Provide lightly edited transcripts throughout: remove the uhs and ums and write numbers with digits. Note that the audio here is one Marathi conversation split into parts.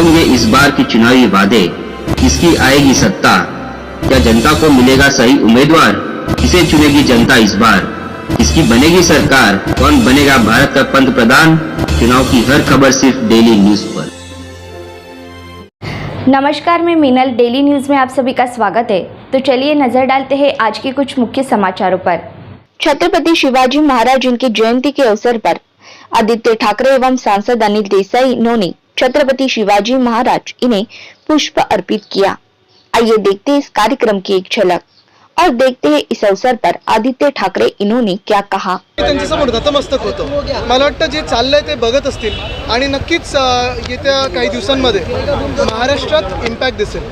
होंगे इस बार की चुनावी वादे, किसकी आएगी सत्ता, क्या जनता को मिलेगा सही उम्मीदवार, किसे चुनेगी जनता इस बार, किसकी बनेगी सरकार, कौन बनेगा भारत का पंतप्रधान। चुनाव की हर खबर सिर्फ डेली न्यूज पर। नमस्कार, मैं मीनल। डेली न्यूज में आप सभी का स्वागत है। तो चलिए नजर डालते हैं आज के कुछ मुख्य समाचारों पर। छत्रपति शिवाजी महाराज इनकी जयंती के अवसर पर आदित्य ठाकरे एवं सांसद अनिल देसाई इन्होंने छत्रपति शिवाजी महाराज इन्हें पुष्प अर्पित किया। आइए देखते हैं इस कार्यक्रम की एक झलक और देखते हैं इस अवसर पर आदित्य ठाकरे इन्होंने क्या कहा। त्यांच्यासमोर नतमस्तक होतो। मला वाटतं जे चाललंय ते बघत असतील आणि नक्कीच येत्या काही दिवसांमध्ये महाराष्ट्रात इम्पॅक्ट दिसेल।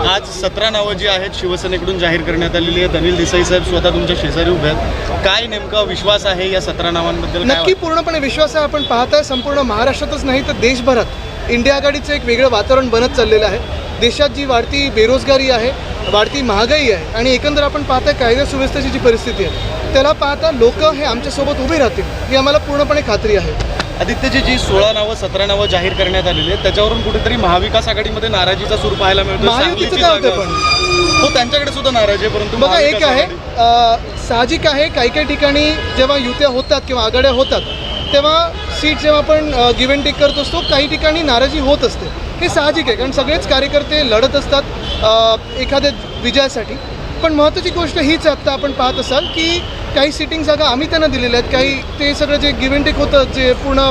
आज 17 नावं जी आहेत शिवसेनेकडून जाहीर करण्यात आलेली आहेत। अनिल देसाई साहेब स्वतः तुमच्या शेजारी उभे आहेत, काय नेमका विश्वास आहे या 17 नावांबद्दल? नक्की पूर्णपणे विश्वास आहे। आपण पाहताय संपूर्ण महाराष्ट्रातच नाही तर देशभरात इंडिया आघाडीचं एक वेगळं वातावरण बनत चाललेलं आहे। देशात जी वाढती बेरोजगारी आहे, वाढती महागाई आहे आणि एकंदर आपण पाहताय कायदा सुव्यवस्थेची जी परिस्थिती आहे त्याला पाहता लोक हे आमच्यासोबत उभे राहतील ही आम्हाला पूर्णपणे खात्री आहे। आदित्यजी, जी 16 नावं 17 नावं जाहीर करण्यात आलेली आहेत त्याच्यावरून कुठेतरी महाविकास आघाडीमध्ये नाराजीचा सूर पाहायला मिळतो। महायुतीचं काय होतं पण हो, त्यांच्याकडे सुद्धा नाराजी आहे, परंतु बघा एक आहे साहजिक आहे काही ठिकाणी जेव्हा युत्या होतात किंवा आघाड्या होतात तेव्हा सीट जेव्हा आपण गिव्ह अँड टेक करत असतो काही ठिकाणी नाराजी होत असते। हे साहजिक आहे कारण सगळेच कार्यकर्ते लढत असतात एखाद्या विजयासाठी। पण महत्त्वाची गोष्ट हीच आत्ता आपण पाहत असाल की काही सिटिंग जागा आम्ही त्यांना दिलेल्या आहेत, काही ते सगळं जे गिव्ह अँड टेक होतं जे पूर्ण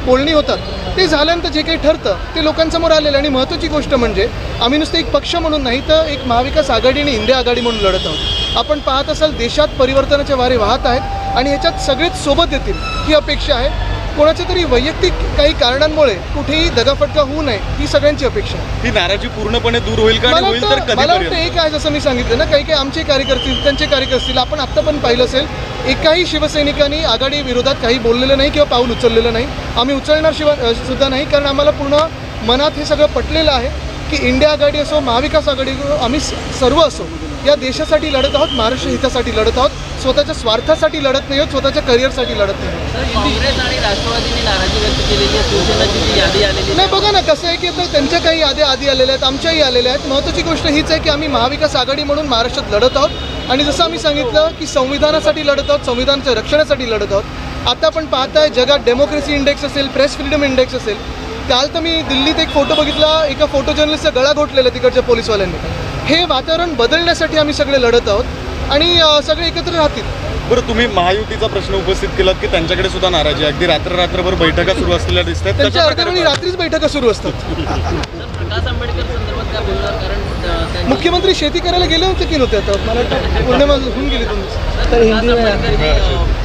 बोलणी होतात ते झाल्यानंतर जे काही ठरतं ते लोकांसमोर आलेलं। आणि महत्त्वाची गोष्ट म्हणजे आम्ही नुसतं एक पक्ष म्हणून नाही तर एक महाविकास आघाडी आणि इंडिया आघाडी म्हणून लढत आहोत। आपण पाहत असाल देशात परिवर्तनाचे वारे वाहत आहेत आणि ह्याच्यात सगळेच सोबत येतील ही अपेक्षा आहे। कोणाच्या तरी वैयक्तिक काही कारणांमुळे कुठेही दगाफटका होऊ नये ही सगळ्यांची अपेक्षा आहे। ही नाराजी पूर्णपणे दूर होईल का? मला होईल तर कधी? मला वाटतं एक आहे जसं मी सांगितलं ना काही आमचे कार्यकर्ते त्यांचे कार्यकर्ते आपण आत्ता पण पाहिलं असेल एकाही शिवसैनिकांनी आघाडी विरोधात काही बोललेलं नाही किंवा पाऊल उचललेलं नाही। आम्ही उचलणार सुद्धा नाही कारण आम्हाला पूर्ण मनात हे सगळं पटलेलं आहे की इंडिया आघाडी असो महाविकास आघाडी असो आम्ही सर्व असो या देशासाठी लढत आहोत, महाराष्ट्र हितासाठी लढत आहोत, स्वतःच्या स्वार्थासाठी लढत नाही आहोत, स्वतःच्या करिअरसाठी लढत नाही। काँग्रेस आणि राष्ट्रवादीने नाराजी व्यक्त केलेली आहे, शिवसेनेची जी यादी आलेली नाही बघा ना कसं आहे की आता त्यांच्या काही याद्या आधी आलेल्या आहेत, आमच्याही आलेल्या आहेत। महत्त्वाची गोष्ट हीच आहे की आम्ही महाविकास आघाडी म्हणून महाराष्ट्रात लढत आहोत आणि जसं आम्ही सांगितलं की संविधानासाठी लढत आहोत, संविधानाच्या रक्षणासाठी लढत आहोत। आता आपण पाहताय जगात डेमोक्रेसी इंडेक्स असेल, प्रेस फ्रीडम इंडेक्स असेल, काल तर मी दिल्लीत एक फोटो बघितला एका फोटो जर्नलिस्टचा गळा घोटलेला तिकडच्या पोलिसवाल्यांनी। हे वातावरण बदलण्यासाठी आम्ही सगळे लढत आहोत आणि सगळे एकत्र राहतील। बरं, तुम्ही महायुतीचा प्रश्न उपस्थित केलात की त्यांच्याकडे सुद्धा नाराजी आहे, अगदी रात्रभर बैठका सुरू असलेल्या दिसत आहेत, त्यांच्या अर्ध्यावेळी रात्रीच बैठका सुरू असतात। प्रकाश आंबेडकर संदर्भात काय बोलणार? कारण मुख्यमंत्री शेती करायला गेले होते की नव्हते? आता मला वाटतं पौर्णिमा होऊन गेली तुम्ही तर हिंदी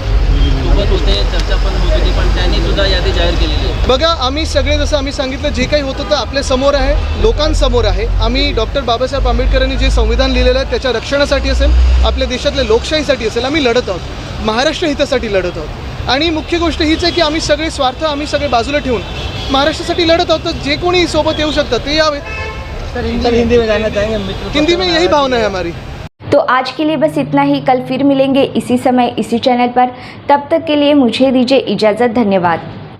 सोबत होते, चर्चा पण होत होती पण त्यांनी सुद्धा यादी जाहीर केलेली आहे। बघा आम्ही सगळे जसं आम्ही सांगितलं जे काही होतं तर आपल्या समोर आहे, लोकांसमोर आहे। आम्ही डॉक्टर बाबासाहेब आंबेडकरांनी जे संविधान लिहिलेलं आहे त्याच्या रक्षणासाठी असेल, आपल्या देशातल्या लोकशाहीसाठी असेल आम्ही लढत आहोत, महाराष्ट्र हितासाठी लढत आहोत। आणि मुख्य गोष्ट हीच आहे की आम्ही सगळे स्वार्थ आम्ही सगळे बाजूला ठेवून महाराष्ट्रासाठी लढत आहोत। तर जे कोणी सोबत येऊ शकतात ते यावेत। हिंदी में यही भावना है हमारी। तो आज के लिए बस इतना ही। कल फिर मिलेंगे इसी समय इसी चैनल पर। तब तक के लिए मुझे दीजिए इजाज़त। धन्यवाद।